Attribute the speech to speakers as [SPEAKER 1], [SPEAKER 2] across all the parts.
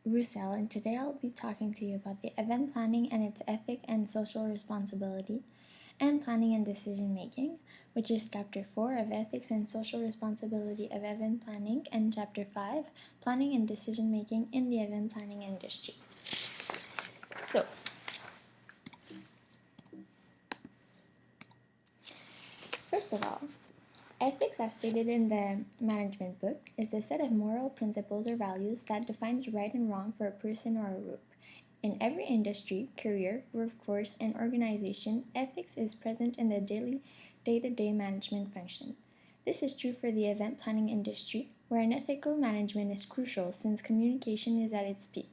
[SPEAKER 1] Roussel, and today I'll be talking to you about the event planning and its ethic and social responsibility, and planning and decision making, which is Chapter 4 of Ethics and Social Responsibility of Event Planning, and Chapter 5, Planning and Decision Making in the Event Planning Industry. So, first of all, ethics, as stated in the management book, is a set of moral principles or values that defines right and wrong for a person or a group. In every industry, career, workforce, and organization, ethics is present in the daily day-to-day management function. This is true for the event planning industry, where an ethical management is crucial since communication is at its peak.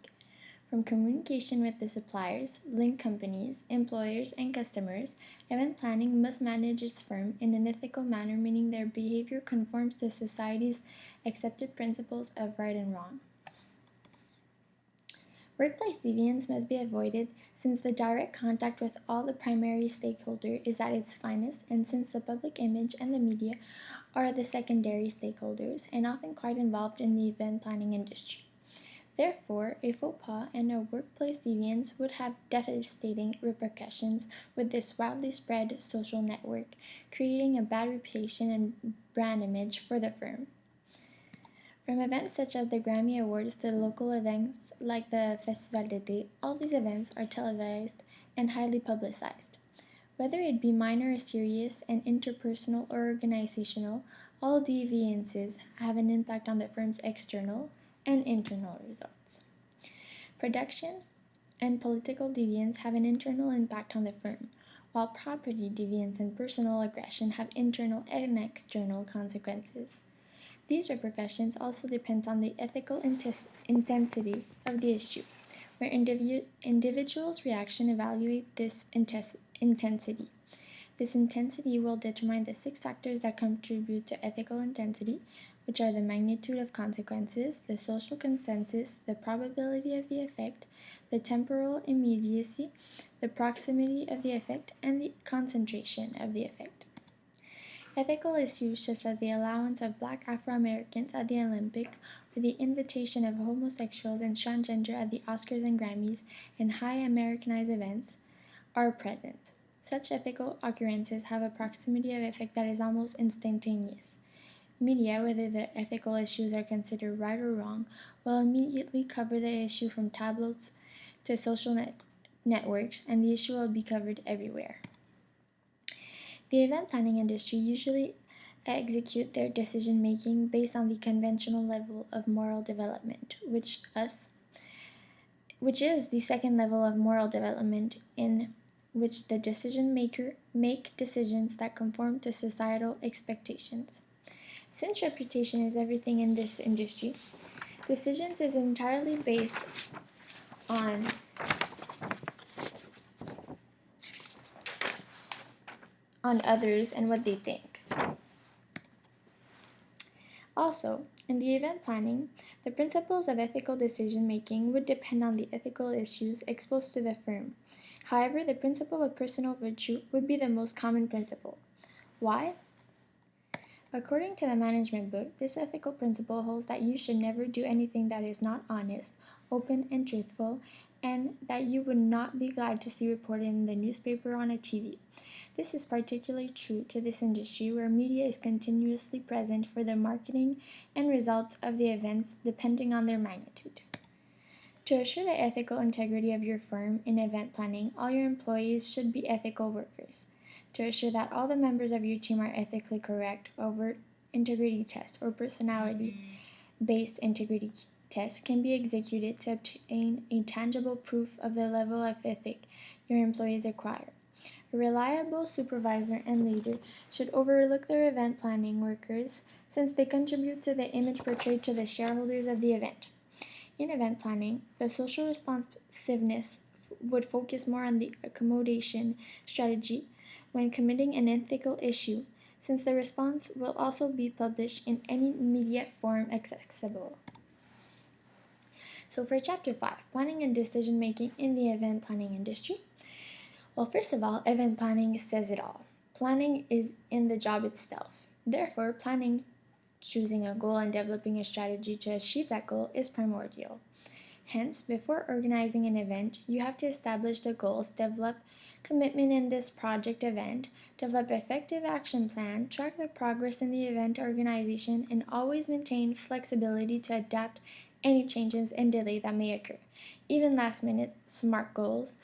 [SPEAKER 1] From communication with the suppliers, link companies, employers, and customers, event planning must manage its firm in an ethical manner, meaning their behavior conforms to society's accepted principles of right and wrong. Workplace deviance must be avoided since the direct contact with all the primary stakeholder is at its finest, and since the public image and the media are the secondary stakeholders and often quite involved in the event planning industry. Therefore, a faux pas and a workplace deviance would have devastating repercussions with this widely spread social network, creating a bad reputation and brand image for the firm. From events such as the Grammy Awards to local events like the Festival d'été, all these events are televised and highly publicized. Whether it be minor or serious and interpersonal or organizational, all deviances have an impact on the firm's external and internal results. Production and political deviance have an internal impact on the firm, while property deviance and personal aggression have internal and external consequences. These repercussions also depend on the ethical intensity of the issue, where individuals' reaction evaluate this intensity. This intensity will determine the 6 factors that contribute to ethical intensity, which are the magnitude of consequences, the social consensus, the probability of the effect, the temporal immediacy, the proximity of the effect, and the concentration of the effect. Ethical issues such as the allowance of black Afro-Americans at the Olympic, or the invitation of homosexuals and transgender at the Oscars and Grammys, and high Americanized events are present. Such ethical occurrences have a proximity of effect that is almost instantaneous. Media, whether the ethical issues are considered right or wrong, will immediately cover the issue from tabloids to social networks, and the issue will be covered everywhere. The event planning industry usually execute their decision making based on the conventional level of moral development, which is the second level of moral development, in which the decision maker make decisions that conform to societal expectations. Since reputation is everything in this industry, decisions is entirely based on others and what they think. Also, in the event planning, the principles of ethical decision making would depend on the ethical issues exposed to the firm. However, the principle of personal virtue would be the most common principle. Why? According to the management book, this ethical principle holds that you should never do anything that is not honest, open, and truthful, and that you would not be glad to see reported in the newspaper or on a TV. This is particularly true to this industry where media is continuously present for the marketing and results of the events depending on their magnitude. To assure the ethical integrity of your firm in event planning, all your employees should be ethical workers. To assure that all the members of your team are ethically correct, overt integrity tests or personality-based integrity tests can be executed to obtain a tangible proof of the level of ethic your employees acquire. A reliable supervisor and leader should overlook their event planning workers since they contribute to the image portrayed to the shareholders of the event. In event planning, the social responsiveness would focus more on the accommodation strategy when committing an ethical issue, since the response will also be published in any media form accessible. So for Chapter 5, Planning and Decision Making in the Event Planning Industry. Well, first of all, event planning says it all. Planning is in the job itself. Therefore, planning choosing a goal and developing a strategy to achieve that goal is primordial. Hence, before organizing an event, you have to establish the goals, develop commitment in this project event, develop effective action plan, track the progress in the event organization, and always maintain flexibility to adapt any changes and delay that may occur. Even last-minute SMART goals,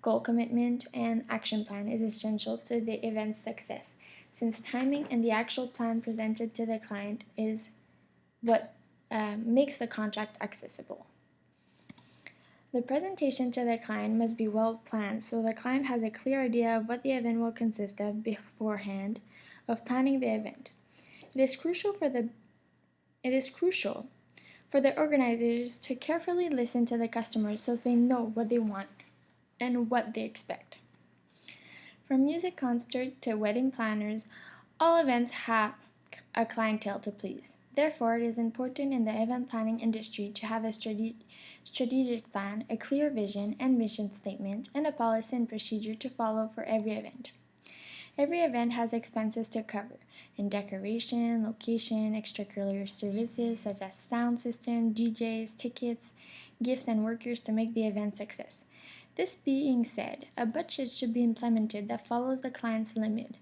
[SPEAKER 1] goal commitment, and action plan is essential to the event's success, since timing and the actual plan presented to the client is what makes the contract accessible. The presentation to the client must be well planned so the client has a clear idea of what the event will consist of beforehand of planning the event. It is crucial for the organizers to carefully listen to the customers so they know what they want and what they expect. From music concert to wedding planners, all events have a clientele to please. Therefore, it is important in the event planning industry to have a strategic plan, a clear vision and mission statement, and a policy and procedure to follow for every event. Every event has expenses to cover in decoration, location, extracurricular services such as sound system, DJs, tickets, gifts, and workers to make the event success. This being said, a budget should be implemented that follows the client's limit.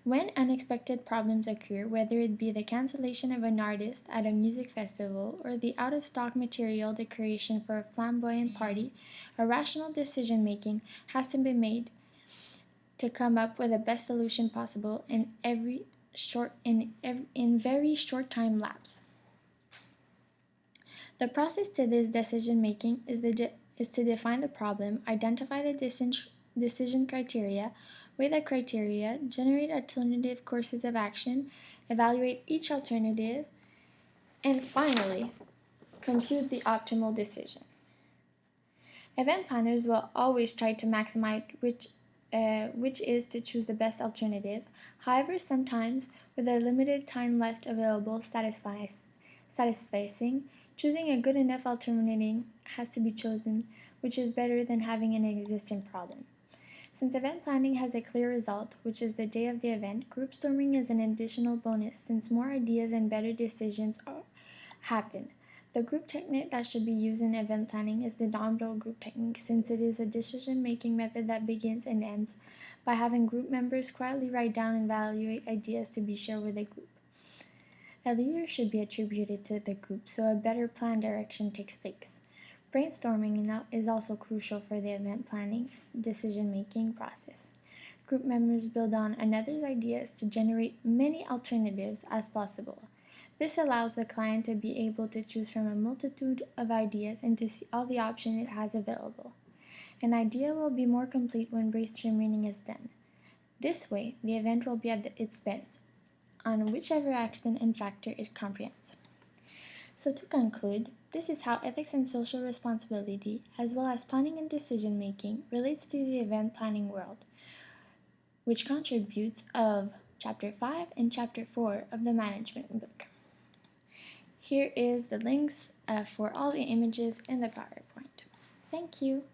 [SPEAKER 1] When unexpected problems occur, whether it be the cancellation of an artist at a music festival or the out-of-stock material decoration for a flamboyant party, a rational decision-making has to be made to come up with the best solution possible in very short time lapse. The process to this decision-making is to define the problem, identify the decision criteria, weigh the criteria, generate alternative courses of action, evaluate each alternative, and finally, compute the optimal decision. Event planners will always try to maximize which is to choose the best alternative. However, sometimes, with a limited time left available satisficing, choosing a good enough alternative has to be chosen, which is better than having an existing problem. Since event planning has a clear result, which is the day of the event, group storming is an additional bonus since more ideas and better decisions happen. The group technique that should be used in event planning is the Domino group technique, since it is a decision-making method that begins and ends by having group members quietly write down and evaluate ideas to be shared with the group. A leader should be attributed to the group so a better planned direction takes place. Brainstorming is also crucial for the event planning decision-making process. Group members build on another's ideas to generate many alternatives as possible. This allows the client to be able to choose from a multitude of ideas and to see all the options it has available. An idea will be more complete when brainstorming is done. This way, the event will be at its best on whichever aspect and factor it comprehends. So to conclude, this is how ethics and social responsibility, as well as planning and decision-making, relates to the event planning world, which contributes of Chapter 5 and Chapter 4 of the Management book. Here is the links for all the images in the PowerPoint. Thank you.